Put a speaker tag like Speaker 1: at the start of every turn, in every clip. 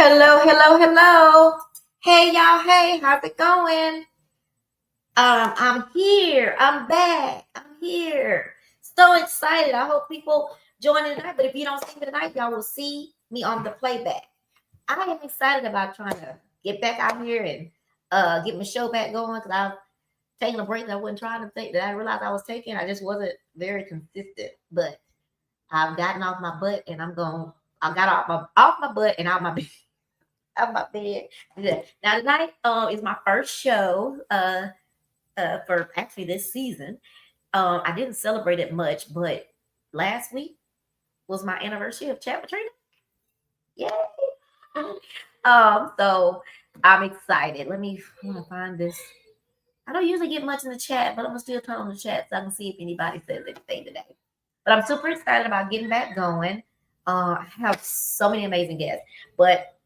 Speaker 1: Hello, hello, hello. Hey, y'all. Hey, how's it going? I'm here. I'm back. I'm here. So excited. I hope people join in tonight. But if you don't see me tonight, y'all will see me on the playback. I am excited about trying to get back out here and get my show back going because I've taken a break that I wasn't trying to take that I realized I was taking. I just wasn't very consistent. But I've gotten off my butt and I got off my butt and out my bed. Out my bed. Yeah. Now tonight is my first show for actually this season. I didn't celebrate it much, but last week was my anniversary of Chat with Trina. Yay! So I'm excited. Let me find this. I don't usually get much in the chat, but I'm gonna still turn on the chat so I can see if anybody says anything today. But I'm super excited about getting back going. I have so many amazing guests, but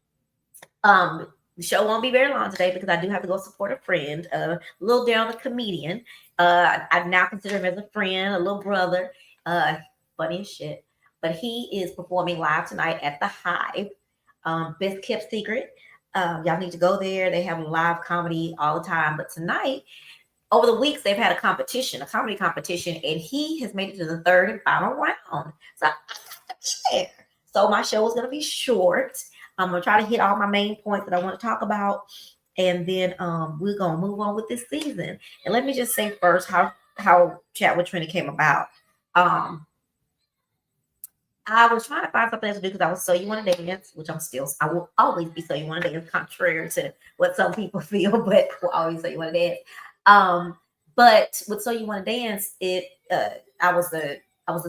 Speaker 1: the show won't be very long today because I do have to go support a friend, Lil Daryl, the comedian. I now consider him as a friend, a little brother, funny as shit. But he is performing live tonight at the Hive, Best Kept Secret. Y'all need to go there. They have live comedy all the time. But tonight, over the weeks, they've had a competition, a comedy competition, and he has made it to the third and final round. So I have to share. So my show is going to be short. I'm gonna try to hit all my main points that I want to talk about, and then we're gonna move on with this season. And let me just say first how Chat with Trina came about. I was trying to find something else to do because I was So You Want to Dance, which I will always be So You Want to Dance, contrary to what some people feel, but I will always So You Want to Dance. But with So You Want to Dance, I was the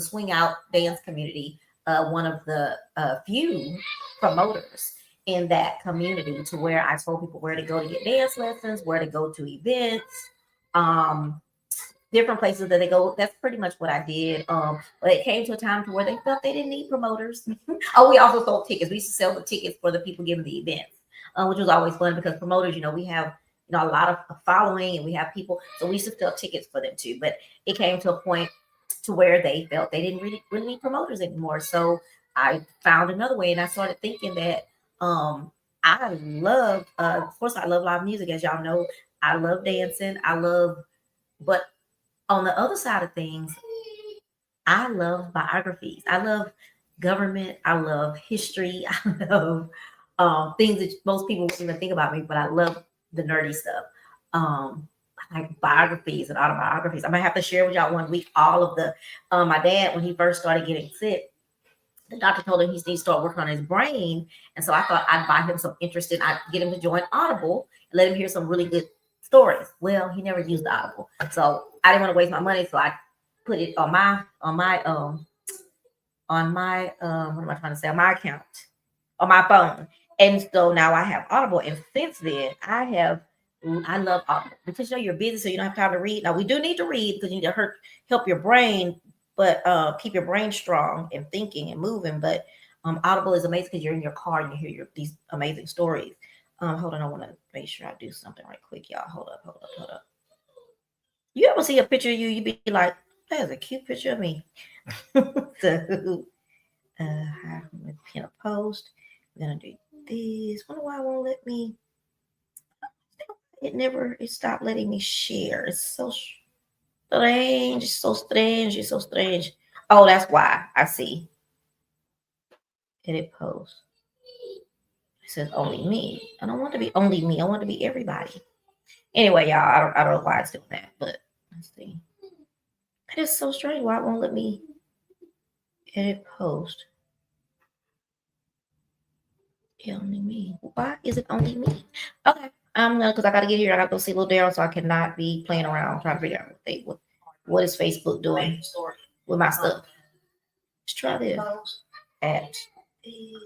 Speaker 1: swing out dance community, one of the few promoters in that community, to where I told people where to go to get dance lessons, where to go to events, different places that they go. That's pretty much what I did. But it came to a time to where they felt they didn't need promoters. Oh, we also sold tickets. We used to sell the tickets for the people giving the events, which was always fun because promoters, we have a lot of following and we have people, so we used to sell tickets for them too. But it came to a point to where they felt they didn't really need promoters anymore. So I found another way, and I started thinking that I love, of course, I love live music, as y'all know. I love dancing. But on the other side of things, I love biographies. I love government. I love history. I love things that most people wouldn't even think about me, but I love the nerdy stuff. I like biographies and autobiographies. I might have to share with y'all one week all of the. My dad, when he first started getting sick, the doctor told him he needs to start working on his brain, and so I thought I'd buy him some interest in. I'd get him to join Audible and let him hear some really good stories. Well, he never used Audible, so I didn't want to waste my money, so I put it on my what am I trying to say, on my account on my phone. And so now I have Audible, and since then I love Audible because you're busy, so you don't have time to read. Now we do need to read because you need to help your brain, but keep your brain strong and thinking and moving. But Audible is amazing because you're in your car and you hear these amazing stories. Hold on, I want to make sure I do something right quick, y'all. Hold up. You ever see a picture of you be like, that is a cute picture of me. So I'm gonna pin a post. We're gonna do this. Wonder why it won't let me. It stopped letting me share. It's so strange. It's so strange. Oh, that's why. I see. Edit post. It says only me. I don't want to be only me. I want to be everybody. Anyway, y'all, I don't know why it's doing that, but let's see. That is so strange. Why it won't let me edit post? Only me. Why is it only me? Okay. Because I gotta get here. I gotta go see Lil Daryl, so I cannot be playing around trying to figure out what is Facebook doing with my stuff. Let's try this. At Lil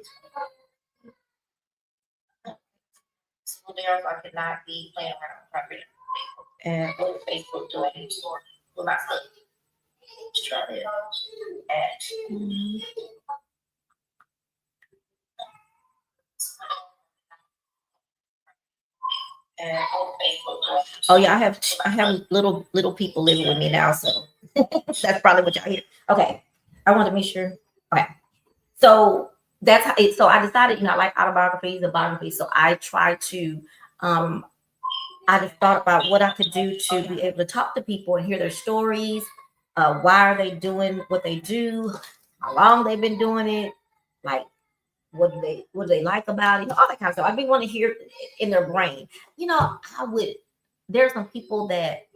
Speaker 1: Daryl, so I cannot be playing around trying to figure out and what is Facebook doing with my stuff. Let's try this. Oh yeah, I have little people living with me now, so that's probably what y'all hear. Okay, I want to make sure. Okay, so that's how it, so I decided, I like autobiographies and biographies. So I try to, um, I just thought about what I could do to be able to talk to people and hear their stories. Why are they doing what they do? How long they've been doing it? Like, what do they like about it? All that kind of stuff. I'd be wanting to hear in their brain. I would. There's some people that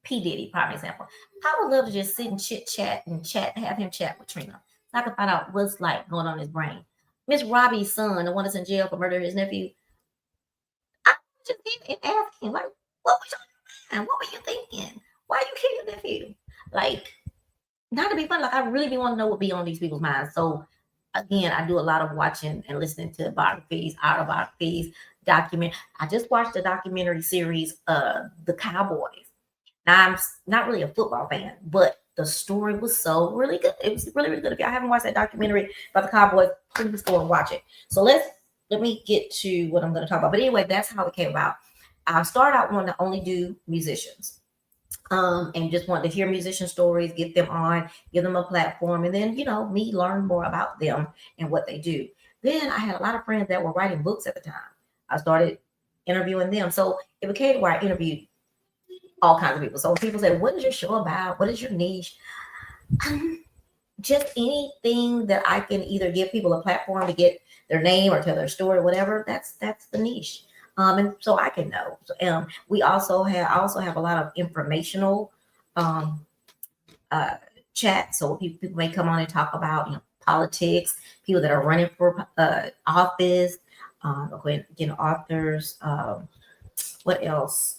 Speaker 1: P Diddy, prime example. I would love to just sit and chit chat and chat, have him chat with Trina, so I can find out what's like going on in his brain. Miss Robbie's son, the one that's in jail for murdering his nephew, I just did and ask him, like, what was your mind? What were you thinking? Why you killing your nephew? Like, not to be funny, like I really be want to know what be on these people's minds. So again, I do a lot of watching and listening to biographies, autobiographies, document. I just watched a documentary series, The Cowboys. Now I'm not really a football fan, but the story was so really good. It was really, really good. If y'all haven't watched that documentary about the Cowboys, please go and watch it. So let me get to what I'm going to talk about. But anyway, that's how it came about. I started out wanting to only do musicians. And just wanted to hear musician stories, get them on, give them a platform, and then me learn more about them and what they do. Then I had a lot of friends that were writing books at the time. I started interviewing them, so it became where I interviewed all kinds of people. So people say, "What is your show about? What is your niche?" Just anything that I can either give people a platform to get their name or tell their story, whatever. That's the niche. And so I can know. So, we also have I also have a lot of informational um, uh, chat. So people may come on and talk about politics, people that are running for office, authors. What else?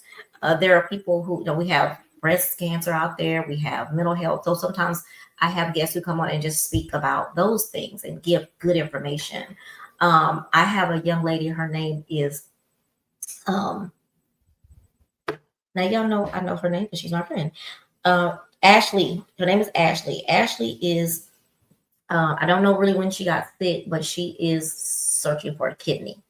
Speaker 1: There are people who we have breast cancer out there. We have mental health. So sometimes I have guests who come on and just speak about those things and give good information. I have a young lady. Her name is um, now y'all know I know her name because she's my friend. Ashley. Her name is Ashley. Ashley is I don't know really when she got sick, but she is searching for a kidney.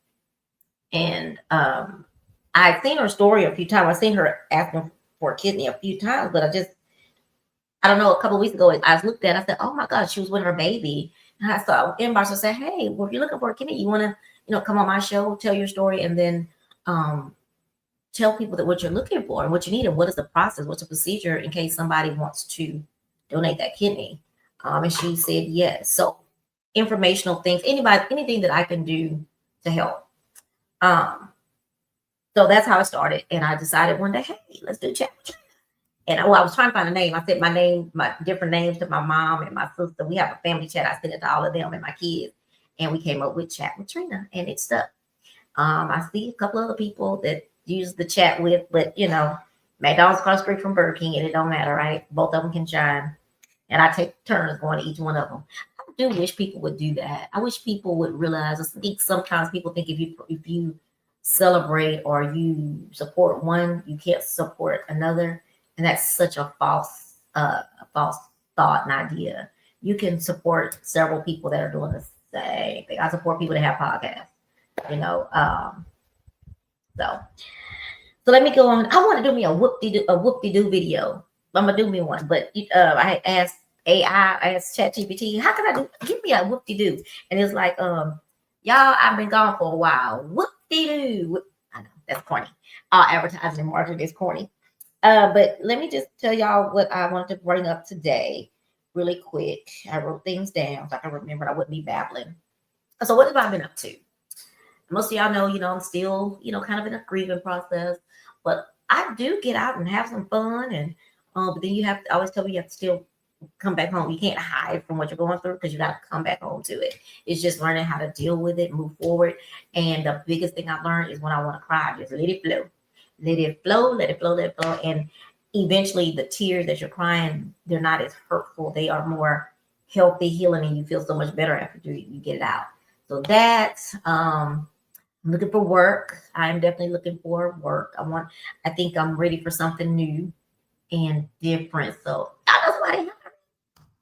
Speaker 1: And I've seen her story a few times. I've seen her asking for a kidney a few times, but I don't know, a couple of weeks ago, I looked at it, I said, oh my God, she was with her baby. And I saw inbox and said, hey, well, if you're looking for a kidney, you want to, come on my show, tell your story, and then tell people that what you're looking for and what you need and what is the process, what's the procedure in case somebody wants to donate that kidney. And she said yes. So informational things, anything that I can do to help. So that's how it started. And I decided one day, hey, let's do chat. And I was trying to find a name. I sent my different names to my mom and my sister. We have a family chat. I sent it to all of them and my kids. And we came up with Chat with Trina, and it stuck. I see a couple other people that use the chat with, but McDonald's across the street from Burger King, and it don't matter, right? Both of them can shine. And I take turns going to each one of them. I do wish people would do that. I wish people would realize. I think sometimes people think if you celebrate or you support one, you can't support another, and that's such a false thought and idea. You can support several people that are doing the same thing. I support people that have podcasts. You know, so let me go on. I want to do me a whoop-de-doo video. I'm gonna do me one, but I asked AI, I asked ChatGPT, how can I give me a whoop-de-doo? And it's like, y'all, I've been gone for a while. Whoop-de-doo. I know that's corny. Advertising and marketing is corny. But let me just tell y'all what I wanted to bring up today, really quick. I wrote things down so I can remember. I wouldn't be babbling. So what have I been up to? Most of y'all know, I'm still, kind of in a grieving process, but I do get out and have some fun. And but then you have to I always tell you have to still come back home. You can't hide from what you're going through because you got to come back home to it. It's just learning how to deal with it, move forward. And the biggest thing I learned is when I want to cry, just let it flow, let it flow, let it flow, let it flow. And eventually, the tears that you're crying, they're not as hurtful. They are more healthy, healing, and you feel so much better after you get it out. So that's I'm looking for work. I'm definitely looking for work. I think I'm ready for something new and different. So I know somebody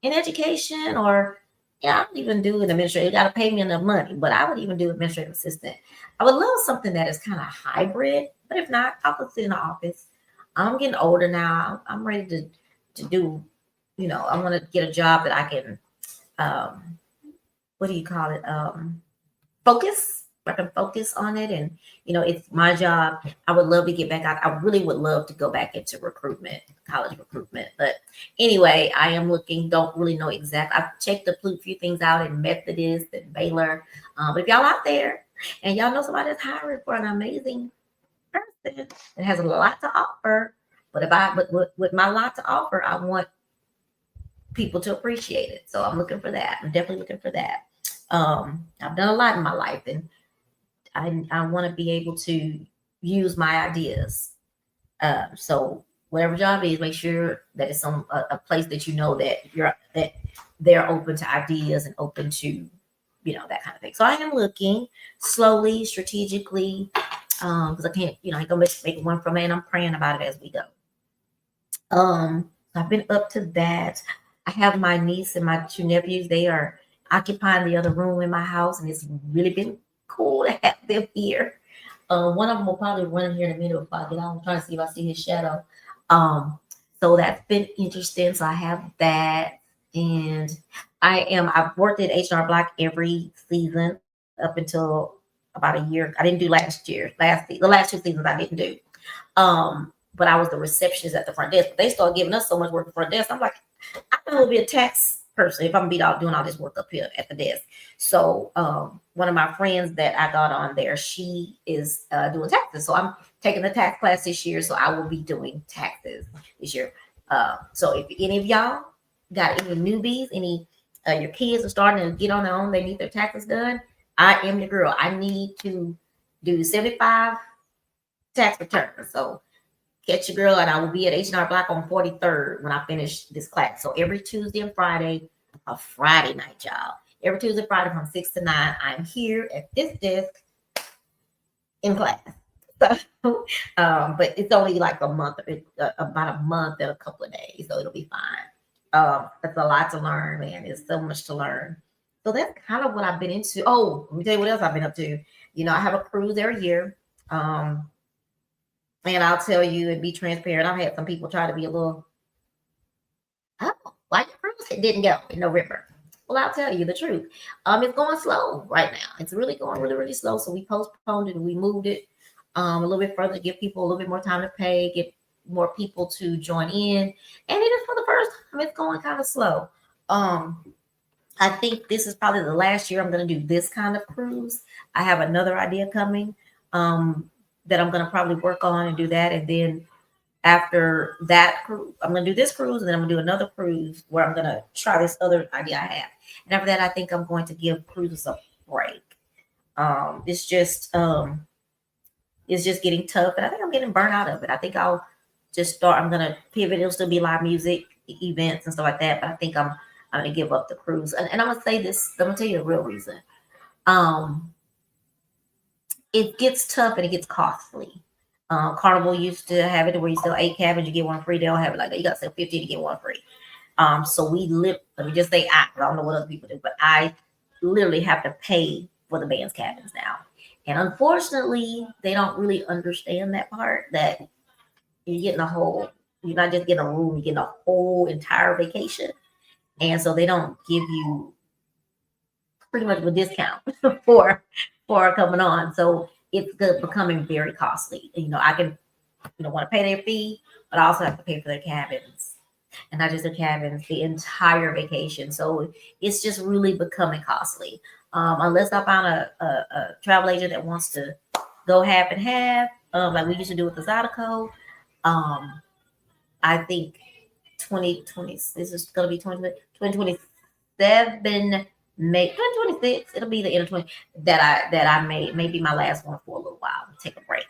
Speaker 1: in education or I don't even do an administrator. You got to pay me enough money, but I would even do administrative assistant. I would love something that is kind of hybrid, but if not, I'll go sit in the office. I'm getting older now. I'm ready to do, I want to get a job that I can what do you call it? Focus. I can focus on it, and it's my job. I would love to get back out. I really would love to go back into recruitment, college recruitment. But anyway, I am looking. Don't really know exact. I've checked a few things out in Methodist and Baylor. But if y'all out there and y'all know somebody that's hiring for an amazing person that has a lot to offer, but with my lot to offer, I want people to appreciate it. So I'm looking for that. I'm definitely looking for that. I've done a lot in my life, and I want to be able to use my ideas. So whatever job is, make sure that it's on a place that that they're open to ideas and open to that kind of thing. So I am looking slowly, strategically, because I can't, I ain't gonna make one from it. And I'm praying about it as we go. I've been up to that. I have my niece and my two nephews. They are occupying the other room in my house, and it's really been cool to have them here. One of them will probably run in here in a minute before I get on. I'm trying to see if I see his shadow. So that's been interesting. So I have that, and I've worked at H&R Block every season up until about a year. I didn't do last year. The last 2 seasons I didn't do. But I was the receptionist at the front desk. But they started giving us so much work at the front desk. I'm like, I know it'll be a tax person if I'm be out doing all this work up here at the desk. So one of my friends that I got on there, she is doing taxes. So I'm taking the tax class this year. So I will be doing taxes this year. So if any of y'all got any newbies, any your kids are starting to get on their own, they need their taxes done, I am your girl. I need to do 75 tax returns. So catch your girl, and I will be at H&R Block on 43rd when I finish this class. So every Tuesday and Friday, a Friday night, y'all. Every Tuesday and Friday from 6 to 9, I'm here at this desk in class. So, but it's only like a month, about a month and a couple of days, so it'll be fine. It's a lot to learn, man. There's so much to learn. So that's kind of what I've been into. Oh, let me tell you what else I've been up to. I have a cruise every year. And I'll tell you and be transparent. I've had some people try to be a little, oh, why your cruise it didn't go in November? Well, I'll tell you the truth. It's going slow right now. It's really going really, really slow. So we postponed it and we moved it a little bit further to give people a little bit more time to pay, get more people to join in. And it is for the first time, it's going kind of slow. I think this is probably the last year I'm going to do this kind of cruise. I have another idea coming. That I'm going to probably work on and do that. And then after that cruise, I'm going to do this cruise, and then I'm going to do another cruise where I'm going to try this other idea I have. And after that, I think I'm going to give cruises a break. It's just getting tough, and I think I'm getting burnt out of it. I think I'll just start. I'm going to pivot. It'll still be live music events and stuff like that, but I think I'm going to give up the cruise. And I'm going to say this. I'm going to tell you the real reason. It gets tough and it gets costly. Carnival used to have it where you sell 8 cabins, you get one free. They don't have it like that. You got to sell 15 to get one free. So let me just say I don't know what other people do, but I literally have to pay for the band's cabins now. And unfortunately, they don't really understand that part, that you're not just getting a room, you're getting a whole entire vacation. And so they don't give you pretty much a discount for coming on. So it's becoming very costly. I can, want to pay their fee, but I also have to pay for their cabins. And not just their cabins, the entire vacation. So it's just really becoming costly. Unless I found a travel agent that wants to go half and half, like we used to do with the Zydeco. I think 2020, this is going to be 2027, May 2026. It'll be the end of 20 that I may be my last one for a little while. Take a break.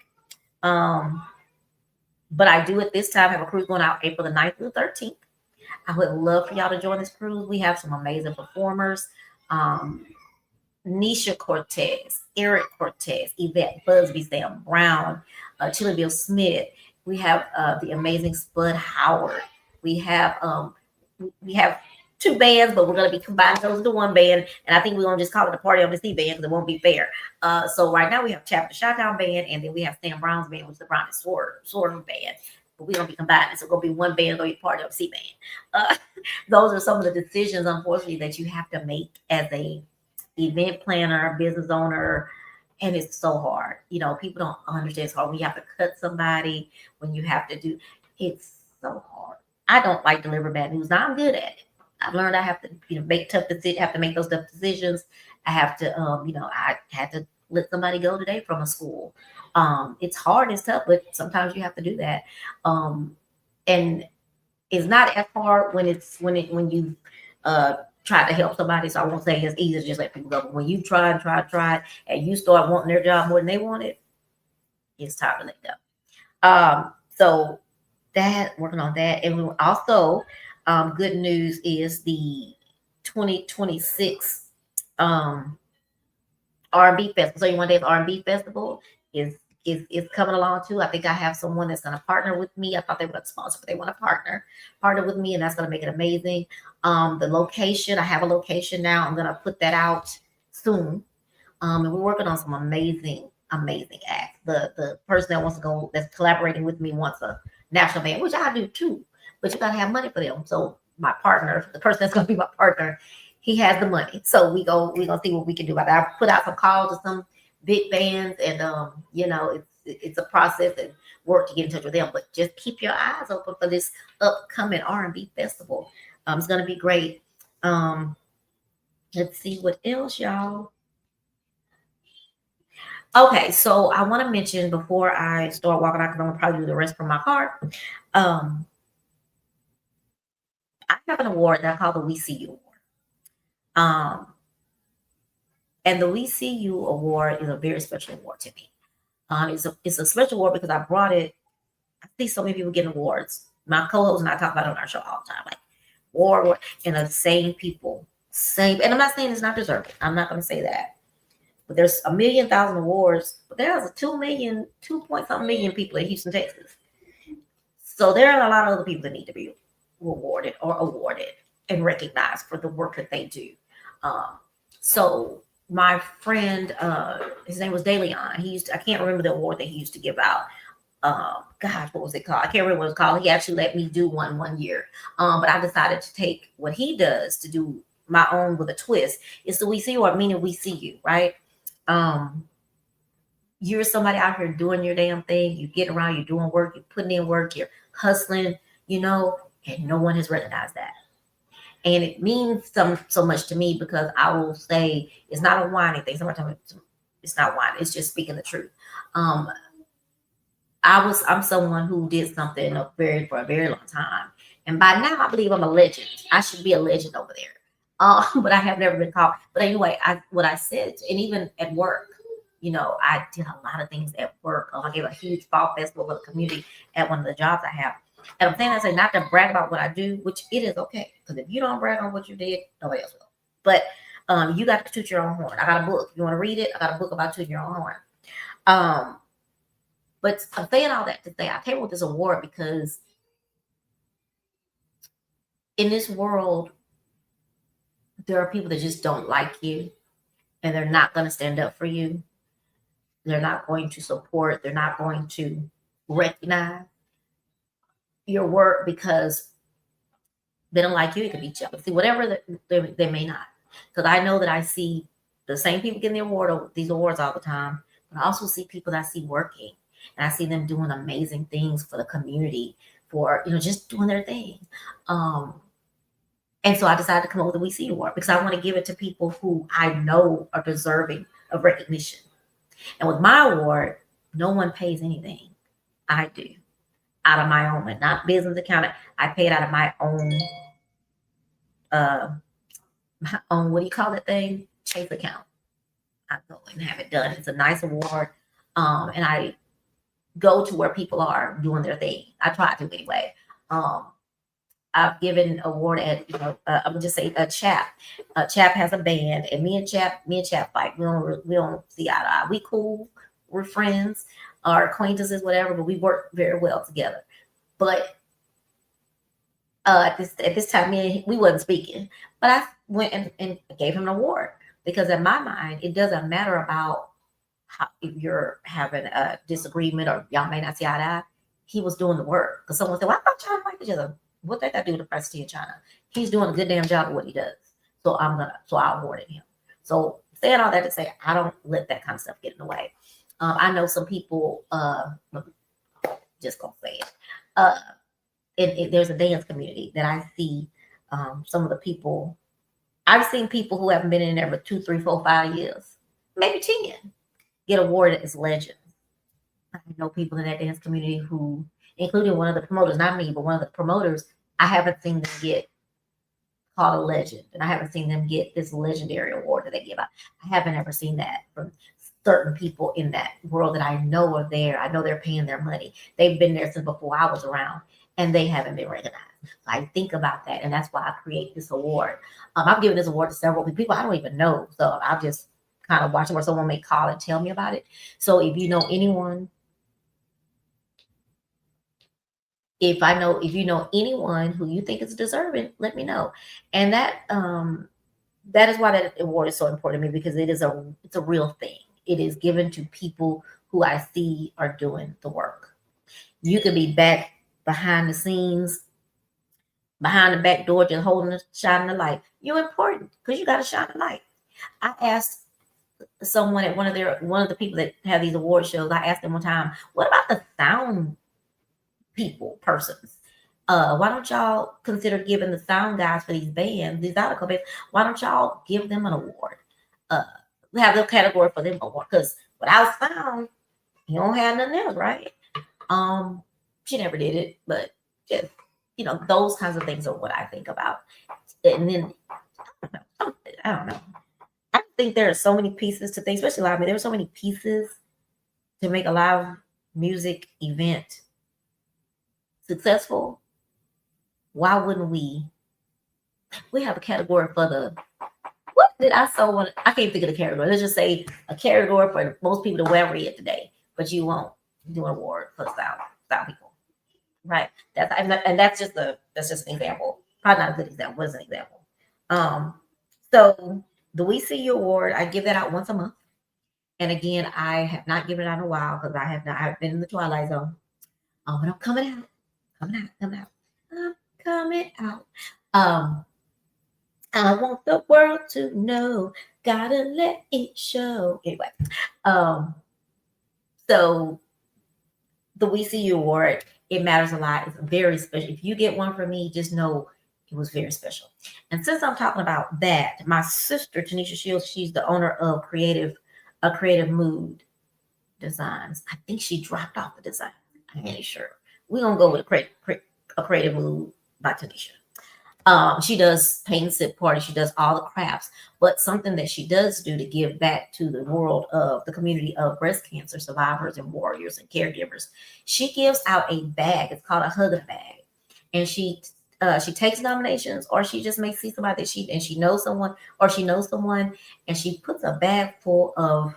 Speaker 1: But I do at this time have a cruise going out April the 9th through the 13th. I would love for y'all to join this cruise. We have some amazing performers. Nisha Cortez, Eric Cortez, Yvette Busby, Sam Brown, Chilliville Smith. We have the amazing Spud Howard. We have 2 bands, but we're going to be combining those into one band. And I think we're going to just call it a Party on the Sea band because it won't be fair. So right now we have Chapter Shotdown band, and then we have Sam Brown's band, which is the Brown and Sword band. But we're going to be combining. So it's going to be one band, going to be Party on the Sea band. Those are some of the decisions, unfortunately, that you have to make as a event planner, business owner, and it's so hard. People don't understand it's hard when you have to cut somebody, when you have to do it's so hard. I don't like deliver bad news. Now I'm good at it. I've learned I have to, make tough decisions, have to make those tough decisions. I have to, I had to let somebody go today from a school. It's hard and tough, but sometimes you have to do that. And it's not as hard when you try to help somebody. So I won't say it's easy to just let people go. But when you try and try, and you start wanting their job more than they want it, it's time to let go. So that working on that, and we also good news is the 2026 R&B festival. So you want to R&B festival is coming along too. I think I have someone that's going to partner with me. I thought they would sponsor, but they want to partner with me, and that's going to make it amazing. The location, I have a location now. I'm going to put that out soon. And we're working on some amazing acts. The person that wants to go, that's collaborating with me, wants a national band, which I do too. But you got to have money for them. So my partner, the person that's going to be my partner, he has the money. So we're gonna see what we can do about that. I put out some calls to some big bands, and it's a process and work to get in touch with them. But just keep your eyes open for this upcoming R&B festival. It's gonna be great. Let's see what else, y'all. Okay, so I want to mention before I start walking out, because I'm gonna probably do the rest from my car. I have an award that I call the We See You Award. And the We See You Award is a very special award to me. It's a special award because I brought it. I see so many people getting awards. My co-host and I talk about it on our show all the time, like award, and the same people, same. And I'm not saying it's not deserving. I'm not going to say that. But there's 1,000,000 awards, but there's 2 point something million people in Houston, Texas. So there are a lot of other people that need to be awarded and recognized for the work that they do. So my friend, his name was DeLeon. I can't remember the award that he used to give out. Gosh, what was it called? I can't remember what it was called. He actually let me do one year. But I decided to take what he does to do my own with a twist. It's the We See You, or meaning we see you, right? You're somebody out here doing your damn thing. You get around, you're doing work, you're putting in work, you're hustling, and no one has recognized that. And it means so much to me, because I will say it's not a whiny thing. Somebody tell me it's not whiny. It's just speaking the truth. I'm someone who did something for a very long time, and by now I believe I'm a legend. I should be a legend over there. But I have never been called. But anyway, what I said, and even at work, I did a lot of things at work. I gave a huge fall festival for the community at one of the jobs I have. And I'm saying that, say not to brag about what I do, which it is okay. Because if you don't brag on what you did, nobody else will. But you got to toot your own horn. I got a book. You want to read it? I got a book about tooting your own horn. But I'm saying all that to say I came with this award because in this world, there are people that just don't like you, and they're not going to stand up for you. They're not going to support. They're not going to recognize your work because they don't like you. It could be jealousy, whatever they may not. Because I know that I see the same people getting these awards all the time, but I also see people that I see working, and I see them doing amazing things for the community, for just doing their thing. And so I decided to come up with the We See You Award because I want to give it to people who I know are deserving of recognition. And with my award, no one pays anything. I do. Out of my own, not business account. I pay it out of my own, what do you call that thing? Chase account. I go and have it done. It's a nice award. And I go to where people are doing their thing. I try to anyway. I've given award at, I'm gonna just say a Chap. Chap has a band, and me and Chap fight. We don't see eye to eye. We cool. We're friends, our acquaintances, whatever, but we work very well together. But at this time, we wasn't speaking. But I went and gave him an award because in my mind, it doesn't matter about if you're having a disagreement or y'all may not see eye to eye. He was doing the work. Because someone said, "Well, I thought China like each other." What did that do with the president of China? He's doing a good damn job of what he does. So I awarded him. So saying all that to say, I don't let that kind of stuff get in the way. I know some people, just gonna say it. There's a dance community that I see. Some of the people I've seen people who haven't been in there for 2, 3, 4, 5 years, maybe 10, get awarded as legends. I know people in that dance community who, including one of the promoters, not me, but one of the promoters, I haven't seen them get called a legend, and I haven't seen them get this legendary award that they give out. I haven't ever seen that from certain people in that world that I know are there. I know they're paying their money. They've been there since before I was around, and they haven't been recognized. So I think about that, and that's why I create this award. I've given this award to several people I don't even know, so I've just kind of watched it where someone may call and tell me about it. So if you know anyone, if you know anyone who you think is deserving, let me know. And that is why that award is so important to me, because it's a real thing. It is given to people who I see are doing the work. You could be back behind the scenes, behind the back door, just shining the light. You're important because you got to shine the light. I asked someone at one of the people that have these award shows. I asked them one time, "What about the sound persons? Why don't y'all consider giving the sound guys for these bands, these article bands? Why don't y'all give them an award? Have a category for them award? Because without sound, you don't have nothing else, right?" She never did it, but just those kinds of things are what I think about. And then I don't know. I think there are so many pieces to things, especially live. There are so many pieces to make a live music event successful. Why wouldn't we have a category for the what did I so want? I can't think of the category. Let's just say a category for most people to wear red today, but you won't do an award for sound people, right? That's just an example. Probably not a good example, but it's an example. So the We See You Award, I give that out once a month, and again, I have not given it out in a while because I've been in the twilight zone. But I'm coming out, I'm coming out. I want the world to know, gotta let it show. Anyway, so the We See You Award, it matters a lot. It's very special. If you get one from me, just know it was very special. And since I'm talking about that, my sister, Tanisha Shields, she's the owner of Creative Mood Designs. I think she dropped off the design. I'm not sure. We're going to go with a Creative Mood by Tanisha. She does paint and sip parties. She does all the crafts. But something that she does do to give back to the world of the community of breast cancer survivors and warriors and caregivers, she gives out a bag. It's called a hug bag, and she takes nominations, or she just may see somebody that she knows someone, and she puts a bag full of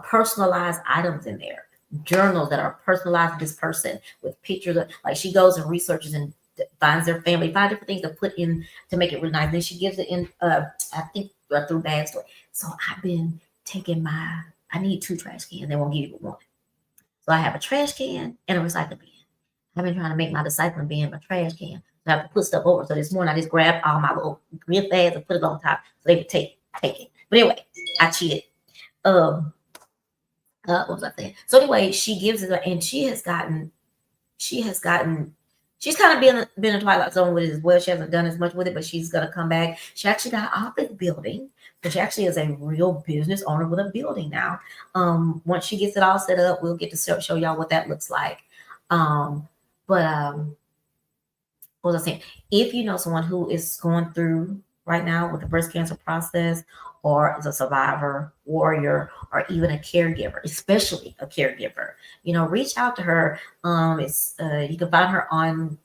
Speaker 1: personalized items in there, journals that are personalized to this person with pictures of, like, she goes and researches and finds their family, find different things to put in to make it really nice. Then she gives it in, I think, through bag store. So I've been taking I need 2 trash cans. They won't give you 1. So I have a trash can and a recycling bin. I've been trying to make my recycling bin my trash can. So I have to put stuff over. So this morning I just grabbed all my little gift bags and put it on top so they could take it. But anyway, I cheated. What was I saying? So anyway, she gives it, and she's kind of been in Twilight Zone with it as well. She hasn't done as much with it, but she's gonna come back. She actually got an office building, but she actually is a real business owner with a building now. Once she gets it all set up, we'll get to show y'all what that looks like. What was I saying? If you know someone who is going through right now with the breast cancer process, or is a survivor, warrior, or even a caregiver, especially a caregiver, reach out to her. You can find her on,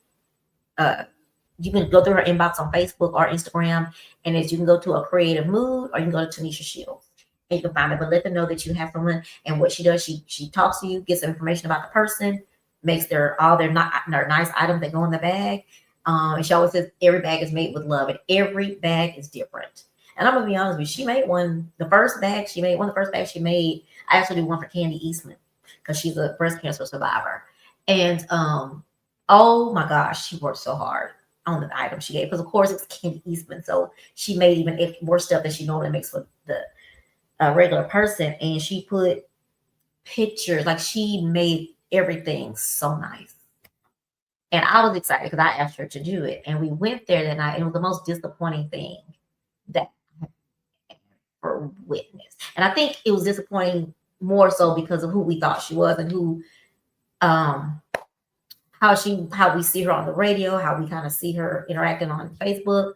Speaker 1: you can go through her inbox on Facebook or Instagram, and you can go to a Creative Mood, or you can go to Tanisha Shields, and you can find her. But let them know that you have someone, and what she does, she talks to you, gets some information about the person, makes their nice items that go in the bag. And she always says every bag is made with love, and every bag is different. And I'm gonna be honest with you, she made the first bag she made. I actually did one for Candy Eastman because she's a breast cancer survivor. And oh my gosh, she worked so hard on the item she gave, because of course it's Candy Eastman. So she made even more stuff that she normally makes for a regular person, and she put pictures, like she made everything so nice. And I was excited because I asked her to do it. And we went there that night. It was the most disappointing thing that I have ever witnessed. And I think it was disappointing more so because of who we thought she was and who um how we see her on the radio, how we kind of see her interacting on Facebook.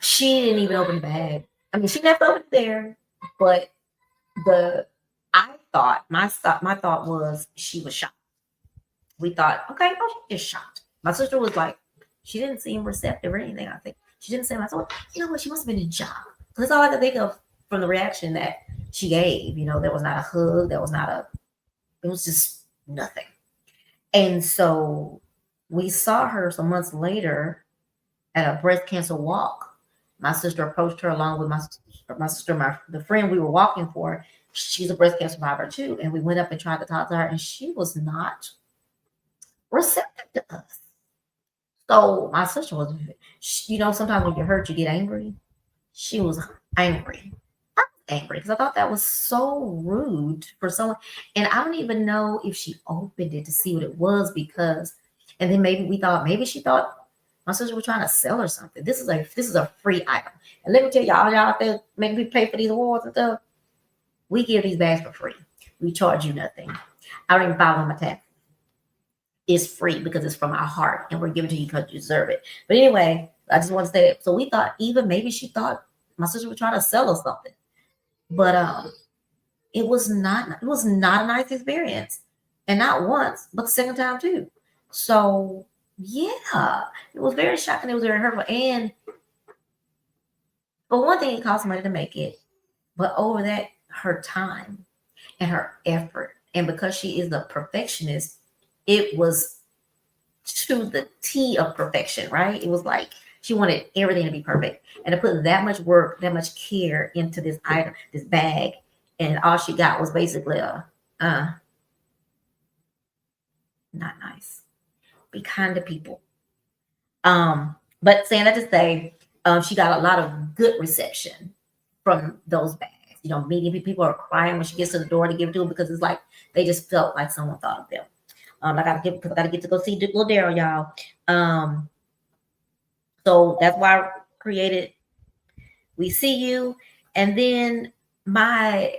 Speaker 1: She didn't even open the bag. I mean, she left it there, but the I thought my thought was she was shocked. We thought, okay, oh, she's just shocked. My sister was like, she didn't seem receptive or anything. I think she didn't seem. I thought, you know what, she must have been in shock. That's all I could think of from the reaction that she gave. You know, there was not a hug. There was not a. It was just nothing. And so we saw her some months later at a breast cancer walk. My sister approached her along with my sister, the friend we were walking for. She's a breast cancer survivor too, and we went up and tried to talk to her, and she was not receptive to us. So my sister was, you know, sometimes when you're hurt, you get angry. She was angry. I was angry because I thought that was so rude for someone. And I don't even know if she opened it to see what it was because, and then maybe she thought my sister was trying to sell her something. This is a free item. And let me tell y'all out there making people pay for these awards and stuff. We give these bags for free. We charge you nothing. I don't even file on my tax. It's free because it's from our heart and we're giving to you because you deserve it. But anyway, I just want to say that. So we thought even maybe she thought my sister was trying to sell us something. But it was not a nice experience. And not once, but the second time too. So yeah, it was very shocking. It was very hurtful. And for one thing, it cost money to make it. But over that, her time and her effort. And because she is a perfectionist, it was to the T of perfection, right? It was like she wanted everything to be perfect. And to put that much work, that much care into this item, this bag, and all she got was basically not nice. Be kind to people. But saying that to say, she got a lot of good reception from those bags. You know, meeting people are crying when she gets to the door to give it to them because it's like they just felt like someone thought of them. I gotta get to go see little Daryl, y'all. So that's why I created We See You, and then my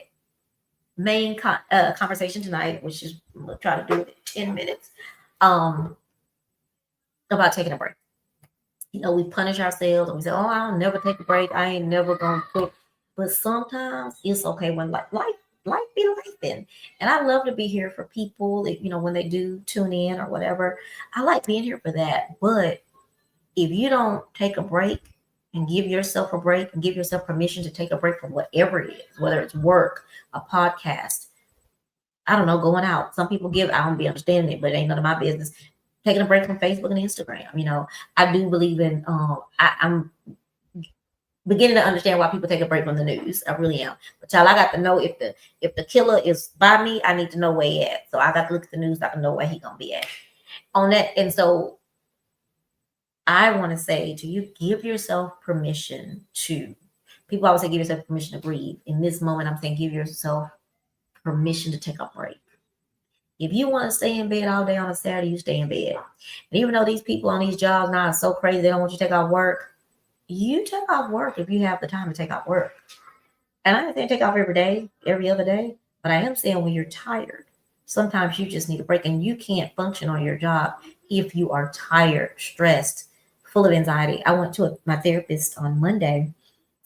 Speaker 1: main conversation tonight, which is we'll try to do it in 10 minutes, about taking a break. You know, we punish ourselves and we say, "Oh, I'll never take a break. I ain't never gonna cook." But sometimes it's okay when life be life. And I love to be here for people that, you know, when they do tune in or whatever. I like being here for that. But if you don't take a break and give yourself a break and give yourself permission to take a break from whatever it is, whether it's work, a podcast, I don't know, going out. Some people I don't be understanding it, but it ain't none of my business. Taking a break from Facebook and Instagram. You know, I do believe in I'm beginning to understand why people take a break from the news. I really am. But child, I got to know if the killer is by me, I need to know where he at. So I got to look at the news so I can know where he gonna be at. On that, and so I want to say to you, give yourself permission to. People always say give yourself permission to breathe. In this moment, I'm saying give yourself permission to take a break. If you want to stay in bed all day on a Saturday, you stay in bed. And even though these people on these jobs now are so crazy, they don't want you to take off work. You take off work if you have the time to take off work. And I didn't take off every day, every other day, but I am saying when you're tired, sometimes you just need a break and you can't function on your job if you are tired, stressed, full of anxiety. I went to my therapist on Monday,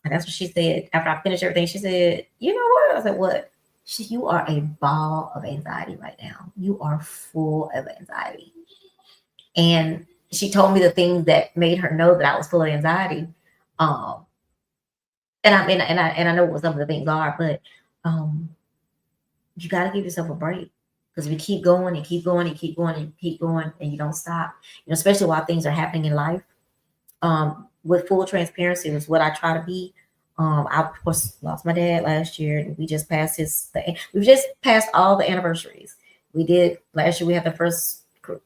Speaker 1: and that's what she said. After I finished everything, she said, "You know what?" I said, "What?" She said, "You are a ball of anxiety right now. You are full of anxiety." And she told me the things that made her know that I was full of anxiety. Um, and I know what some of the things are, but you got to give yourself a break because if you keep going and keep going and keep going and keep going and you don't stop, you know, especially while things are happening in life. With full transparency was what I try to be. I of course lost my dad last year. We just passed we've just passed all the anniversaries. We did last year. We had the first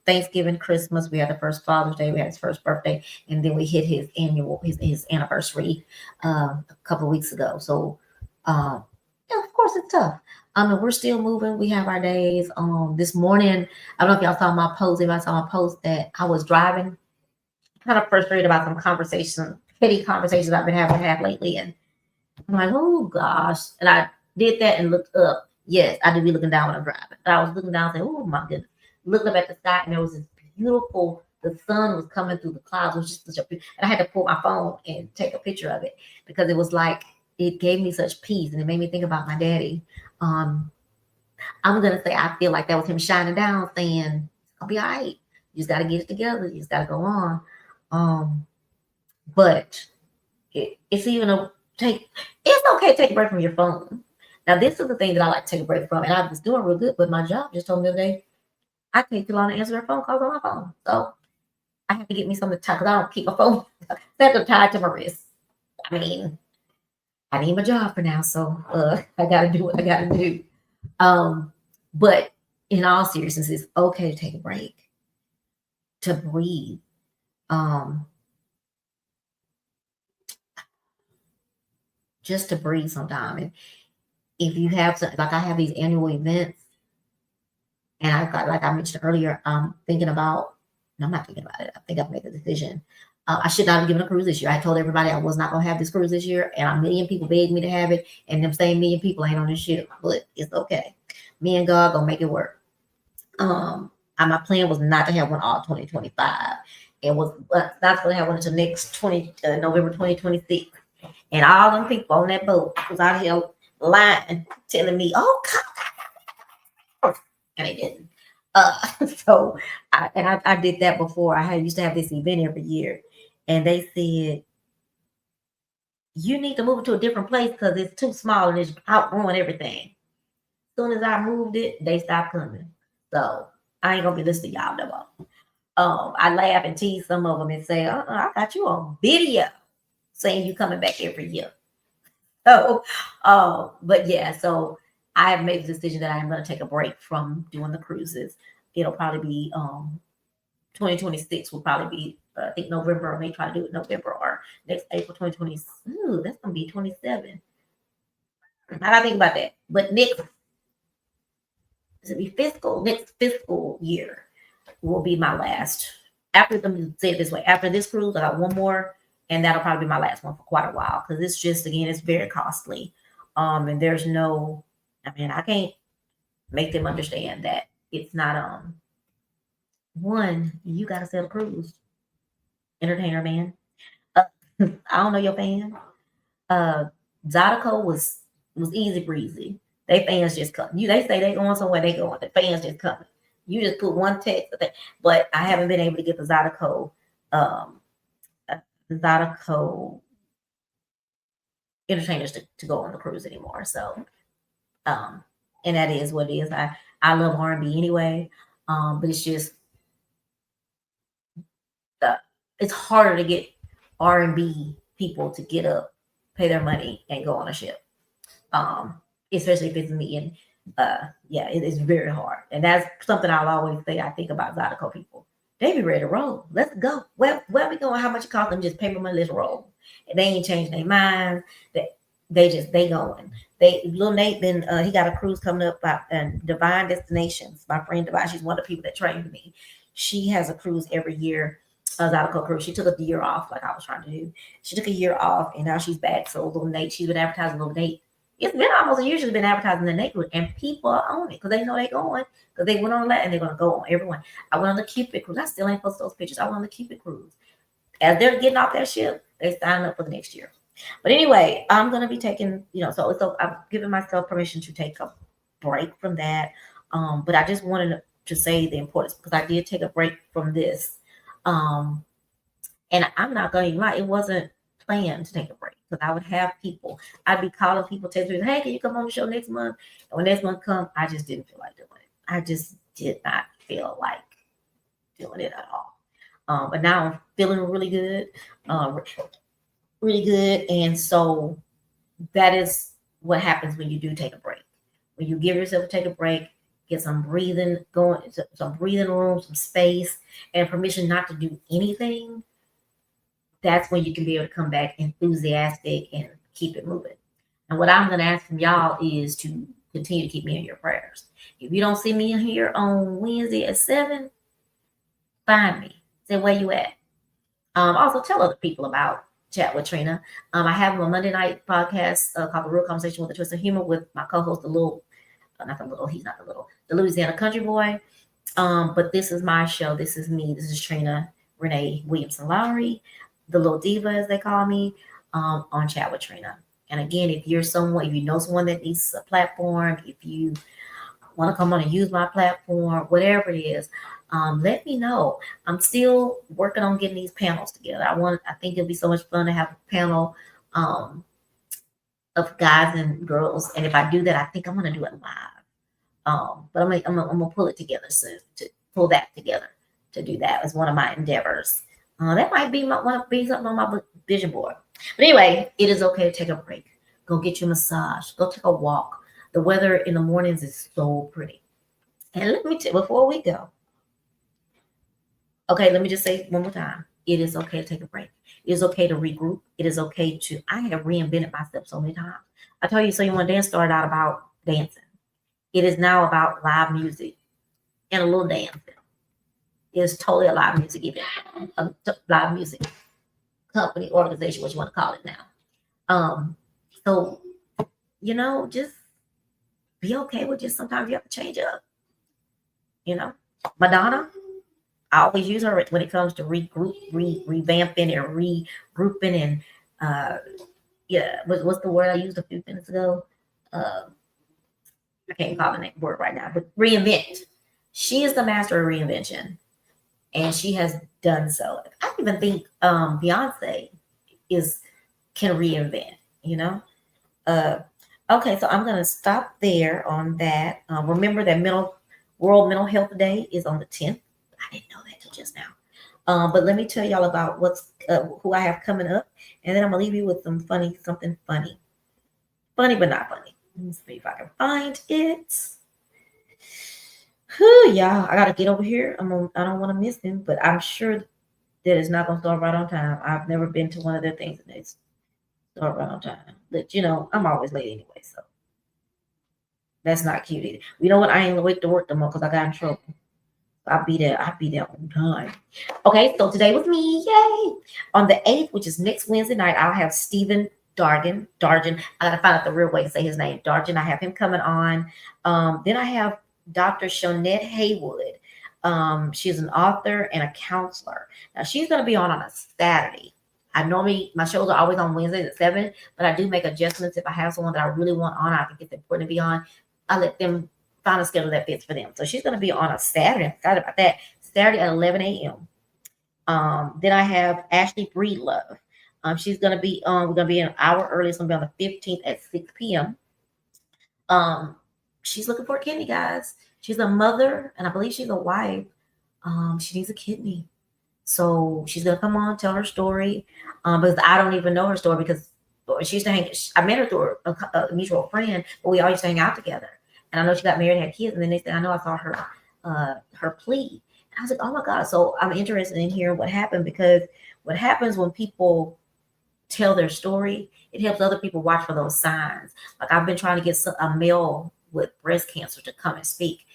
Speaker 1: Thanksgiving, Christmas. We had the first Father's Day. We had his first birthday, and then we hit his anniversary a couple of weeks ago. So Um, yeah, of course it's tough. And we're still moving. We have our days. This morning, I don't know if y'all saw my post. If I saw my post that I was driving, kind of frustrated about some conversation, petty conversations I've been having lately, and I'm like, oh gosh. And I did that and looked up. Yes, I do be looking down when I'm driving. But I was looking down saying, oh my goodness. Looking up at the sky and there was this beautiful, the sun was coming through the clouds. It was just such a, and I had to pull my phone and take a picture of it because it was like, it gave me such peace and it made me think about my daddy. Um, I'm going to say, I feel like that was him shining down saying, I'll be all right. You just got to get it together. You just got to go on. Um, but it's even a take. It's okay to take a break from your phone. Now, this is the thing that I like to take a break from, and I was doing real good, but my job just told me the other day I take too long to answer their phone calls on my phone, so I have to get me something to tie because I don't keep my phone set up tied to my wrist. I mean, I need my job for now, so I got to do what I got to do. But in all seriousness, it's okay to take a break, to breathe. Just to breathe sometime. And if you have some, like I have these annual events, and I've got, like I mentioned earlier, I'm thinking about, no, I'm not thinking about it. I think I've made the decision. I should not have given a cruise this year. I told everybody I was not going to have this cruise this year, and a million people begged me to have it, and them same million people ain't on this ship, but it's okay. Me and God gonna make it work. And my plan was not to have one all 2025. It was not going to have one until next November 2026. And all them people on that boat was out here lying, telling me, "Oh, come," and they didn't. So I did that before. I used to have this event every year, and they said you need to move it to a different place because it's too small and it's outgrowing everything. As soon as I moved it, they stopped coming. So I ain't gonna be listening to y'all no more. I laugh and tease some of them and say, I got you on video saying you coming back every year. So, but yeah, so I have made the decision that I'm going to take a break from doing the cruises. It'll probably be 2026 will probably be I think November. I may try to do it November or next April 2020. Ooh, that's going to be 27. I got to think about that. But next next fiscal year will be my last. After, let me say it this way: after this cruise, I got one more, and that'll probably be my last one for quite a while because it's just, again, it's very costly. And there's no, I mean, I can't make them understand that it's not one, you gotta sell a cruise, entertainer man. Uh, I don't know your fan. Uh Zydeco was easy breezy. They fans just come. They say they going somewhere, they going. The fans just coming. You just put one text, but I haven't been able to get the Zydeco Zydeco entertainers to go on the cruise anymore. So and that is what it is. I love R&B anyway. But it's just it's harder to get R&B people to get up, pay their money, and go on a ship. Especially if it's me. And yeah, it is very hard. And that's something I'll always say. I think about Zydeco people. They be ready to roll. Let's go. Where we going? How much it cost them? Just pay my money. Let's roll. And they ain't changed their minds. They going. Little Nate been he got a cruise coming up by Divine Destinations. My friend Divine, she's one of the people that trained me. She has a cruise every year. Zydeco cruise. She took a year off, like I was trying to do. She took a year off, and now she's back. So Little Nate, she's been advertising Little Nate. It's been almost a year she's been advertising the neighborhood, and people are on it because they know they're going. Because they went on that, and they're gonna go on everyone. I went on the Cupid cruise. I still ain't posted those pictures. I went on the Cupid cruise. As they're getting off that ship, they sign up for the next year. But anyway, I'm gonna be taking, so I'm giving myself permission to take a break from that. But I just wanted to say the importance because I did take a break from this. And I'm not gonna lie, it wasn't planned to take a break because I would have people. I'd be calling people, texting me, "Hey, can you come on the show next month?" And when next month comes, I just didn't feel like doing it. I just did not feel like doing it at all. But now I'm feeling really good, really good. And so that is what happens when you do take a break. When you give yourself to take a break, get some breathing going, some breathing room, some space, and permission not to do anything. That's when you can be able to come back enthusiastic and keep it moving. And what I'm going to ask from y'all is to continue to keep me in your prayers. If you don't see me in here on Wednesday at 7, find me. Say where you at. Also tell other people about Chat with Trina. I have a Monday night podcast called The Real Conversation with a Twist of Humor with my co-host, the Louisiana Country Boy. But this is my show. This is me. This is Trina Renee Williamson Lowry, the little diva as they call me, on Chat with Trina. And again, if you know someone that needs a platform, if you want to come on and use my platform, whatever it is, let me know. I'm still working on getting these panels together. I think it'll be so much fun to have a panel of guys and girls. And if I do that, I think I'm going to do it live. But I'm gonna pull it together soon to pull that together to do that as one of my endeavors. That might be something on my vision board. But anyway, it is okay to take a break. Go get your massage. Go take a walk. The weather in the mornings is so pretty. And let me tell you, before we go, okay, let me just say one more time. It is okay to take a break. It is okay to regroup. It is okay I have reinvented myself so many times. I tell you, So You Want to Dance started out about dancing. It is now about live music and a little dancing. It is totally a live music event, a live music company, organization, what you want to call it now. So, just be okay with just sometimes you have to change up. Madonna, I always use her when it comes to revamping and regrouping and what's the word I used a few minutes ago? I can't call the name word right now, but reinvent. She is the master of reinvention, and she has done so. I even think Beyonce can reinvent. Okay, so I'm gonna stop there on that. Remember that World Mental Health Day is on the 10th. I didn't know that till just now. But let me tell y'all about who I have coming up, and then I'm gonna leave you with something funny but not funny. Let me see if I can find it. Whew, y'all, I gotta get over here. I don't want to miss him, but I'm sure that it's not gonna start right on time. I've never been to one of their things and they start right on time. But I'm always late anyway, so that's not cute either. You know what? I ain't wait to work no more because I got in trouble. I'll be there on time. Okay, so today was me. Yay! On the 8th, which is next Wednesday night, I'll have Stephen Dargan. I gotta find out the real way to say his name. Dargan. I have him coming on. Then I have Dr. Shonette Haywood. She's an author and a counselor. Now she's gonna be on a Saturday. My shows are always on Wednesdays at 7, but I do make adjustments if I have someone that I really want on. I think it's important to be on. I let them find a schedule that fits for them. So she's gonna be on a Saturday. I'm excited about that. Saturday at 11 a.m. Then I have Ashley Breedlove. She's gonna be on. We're gonna be an hour early. It's gonna be on the 15th at 6 p.m. She's looking for a kidney, guys. She's a mother, and I believe she's a wife. She needs a kidney, so she's gonna come on, tell her story. Because I don't even know her story because she used to hang. I met her through a mutual friend, but we all used to hang out together. And I know she got married, had kids, and the next thing I know, I saw her plea. And I was like, oh my God. So I'm interested in hearing what happened, because what happens when people tell their story, it helps other people watch for those signs. Like I've been trying to get a male with breast cancer to come and speak.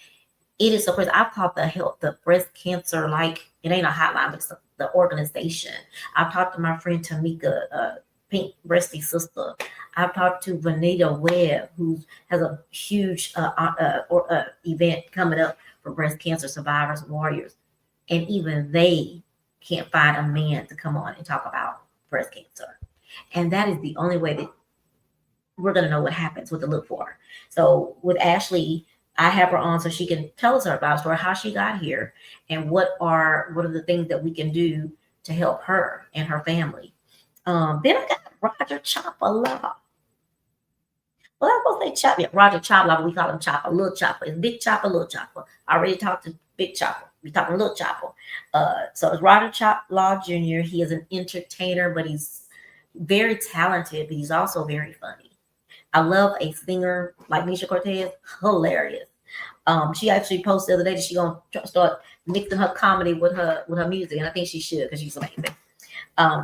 Speaker 1: It is so crazy. I've called the breast cancer, like it ain't a hotline, but it's the organization. I've talked to my friend Tamika, Pink Breasty Sister. I've talked to Vanita Webb, who has a huge event coming up for breast cancer survivors and warriors. And even they can't find a man to come on and talk about breast cancer. And that is the only way that we're going to know what happens, what to look for. So with Ashley, I have her on so she can tell us about her story, how she got here, and what are the things that we can do to help her and her family. Then I got Roger Chopper. Well, I was going to say Chopper. Yeah, Roger Chopper, we call him Chopper, Little Chopper. It's Big Chopper, Little Chopper. I already talked to Big Chopper. We're talking Little Chopper. So it's Roger Chopper Jr. He is an entertainer, but he's very talented, but he's also very funny. I love a singer like Misha Cortez. Hilarious. She actually posted the other day that she's gonna start mixing her comedy with her music, and I think she should, because she's amazing.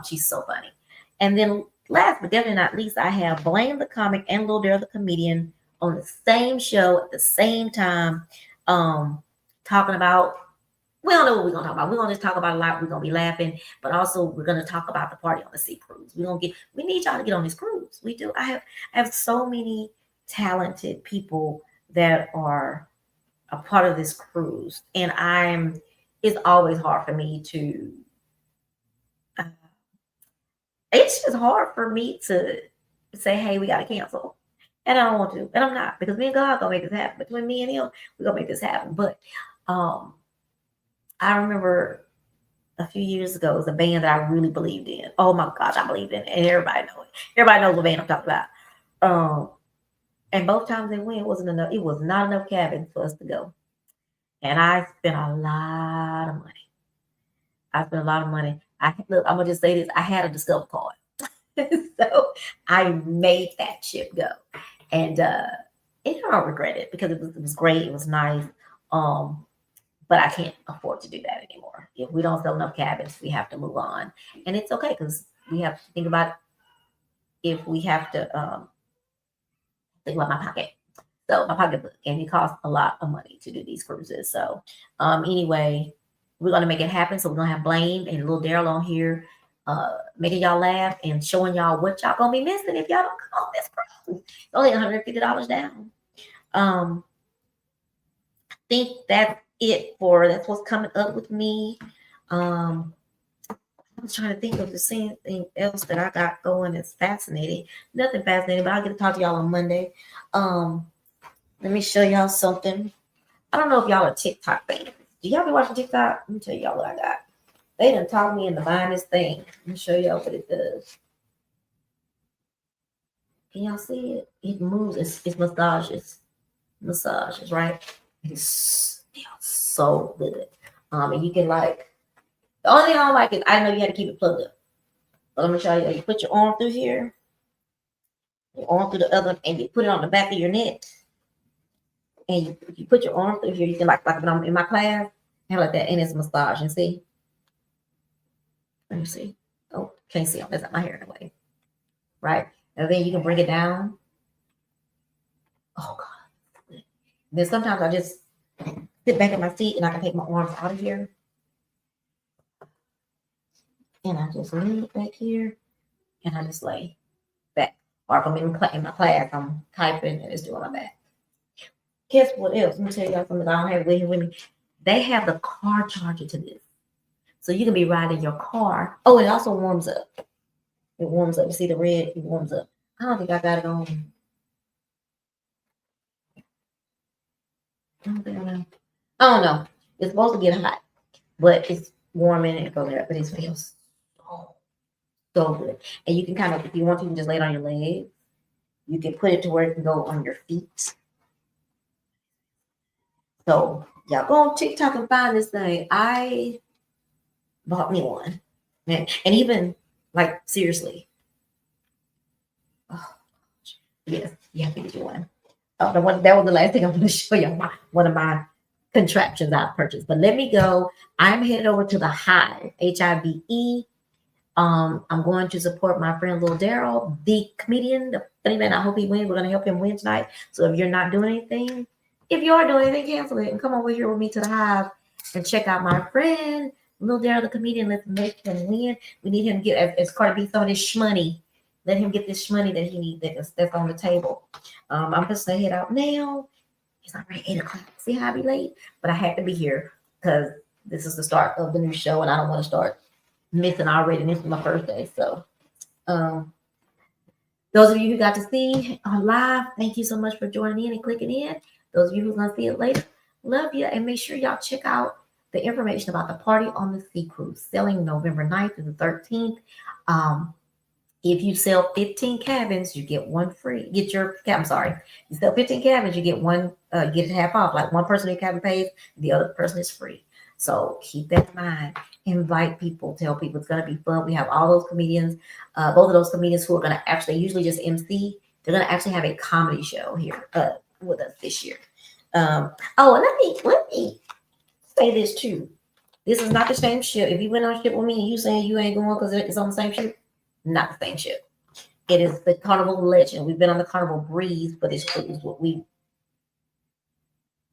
Speaker 1: She's so funny. And then last but definitely not least, I have Blame the Comic and Lil Daryl the Comedian on the same show at the same time, talking about, we don't know what we're gonna talk about. We're gonna just talk about a lot. We're gonna be laughing, but also we're gonna talk about the party on the sea cruise. We need y'all to get on this cruise. We do. I have so many talented people that are a part of this cruise, and it's always hard for me to uh, it's just hard for me to say, hey, we gotta cancel. And I don't want to, and I'm not, because me and God gonna make this happen. Between me and him, we're gonna make this happen. But um I remember a few years ago, it was a band that I really believed in. Oh my gosh, I believed in it, and everybody knows it. Everybody knows what band I'm talking about. Um, and both times they went, it wasn't enough. It was not enough cabins for us to go, and I spent a lot of money. I spent a lot of money. Look. I'm gonna just say this: I had a Discover card, so I made that ship go, and I don't regret it because it was great. It was nice. Um, but I can't afford to do that anymore. If we don't sell enough cabins, we have to move on, and it's okay because we have to think about if we have to think about my pocket. So my pocketbook, and it costs a lot of money to do these cruises. So anyway, we're gonna make it happen. So we're gonna have Blaine and little Daryl on here, making y'all laugh and showing y'all what y'all gonna be missing if y'all don't come on this cruise. It's only $150 down. I think that's what's coming up with me. I was trying to think of the same thing else that I got going that's fascinating. Nothing fascinating, but I'll get to talk to y'all on Monday. Let me show y'all something. I don't know if y'all are TikTok fans. Do y'all be watching TikTok? Let me tell y'all what I got. They done talked me into buying this thing. Let me show y'all what it does. Can y'all see it? It moves. It's massages, right? It's so good. And you can the only thing I don't like is I know you had to keep it plugged up. But I'm gonna show you. You put your arm through here, your arm through the other, and you put it on the back of your neck. And you put your arm through here. You can like when I'm in my class, have like that, and it's massage. And see, let me see. Oh, can't see. That's not my hair in the way, right? And then you can bring it down. Oh God. And then sometimes I just sit back in my seat and I can take my arms out of here. And I just lean back here and I just lay back. Or if I'm in my class, I'm typing and it's doing my back. Guess what else? Let me tell y'all something I don't have with me. They have the car charger to this. So you can be riding your car. Oh, it also warms up. It warms up. You see the red? It warms up. I don't think I got it on. I don't know. It's supposed to get hot, but it's warming and go there. But it feels so good. And you can kind of, if you want to, you can just lay it on your legs. You can put it to where it can go on your feet. So y'all go on TikTok and find this thing. I bought me one. Man. And even seriously. Oh, yes, you have to get you one. Oh, that was the last thing I'm going to show you. One of my contraptions I purchased. But let me go. I'm headed over to the Hive, HIVE. I'm going to support my friend Lil Daryl, the comedian, the funny man. I hope he wins. We're going to help him win tonight. So if you're not doing anything, if you are doing anything, cancel it and come over here with me to the Hive and check out my friend Lil Daryl, the comedian. Let's make him win. We need him to get, as Cardi B, some of this shmoney. Let him get this shmoney that he needs that's on the table. I'm just going to head out now. It's already 8 o'clock. See how I be late? But I had to be here because this is the start of the new show and I don't want to start missing already. This is my first day. So those of you who got to see on live, thank you so much for joining in and clicking in. Those of you who's going to see it later, love you. And make sure y'all check out the information about the party on the sea cruise, selling November 9th through the 13th. If you sell 15 cabins, you get one free. You sell 15 cabins, you get one, get it half off. Like one person in cabin pays, the other person is free. So keep that in mind. Invite people, tell people it's going to be fun. We have all those comedians, both of those comedians who are going to actually usually just MC. They're going to actually have a comedy show here with us this year. And let me say this too. This is not the same ship. If you went on a ship with me and you saying you ain't going because it's on the same ship, not the same ship. It is the Carnival Legend. We've been on the Carnival Breeze for this cruise,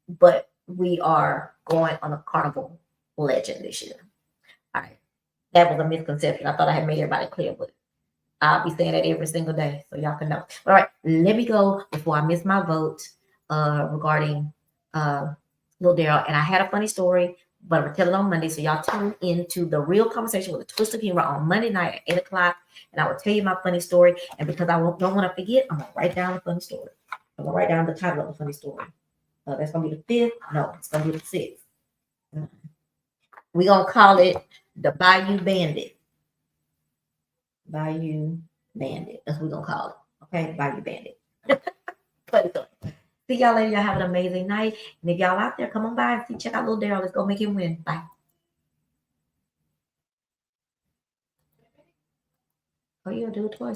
Speaker 1: but we are going on a Carnival Legend this year. All right. That was a misconception. I thought I had made everybody clear, but I'll be saying that every single day so y'all can know. All right, let me go before I miss my vote regarding Little Daryl. And I had a funny story, but I'm going to tell it on Monday. So y'all tune into the real conversation with a twist of humor on Monday night at 8 o'clock. And I will tell you my funny story. And because I don't want to forget, I'm going to write down the funny story. I'm going to write down the title of the funny story. That's going to be the 5th. No, it's going to be the 6th. We're going to call it the Bayou Bandit. Bayou Bandit. That's what we're going to call it. Okay? Bayou Bandit. See y'all later. Y'all have an amazing night. And if y'all out there, come on by and see, check out Little Daryl. Let's go make him win. Bye. Oh, you'll do it twice.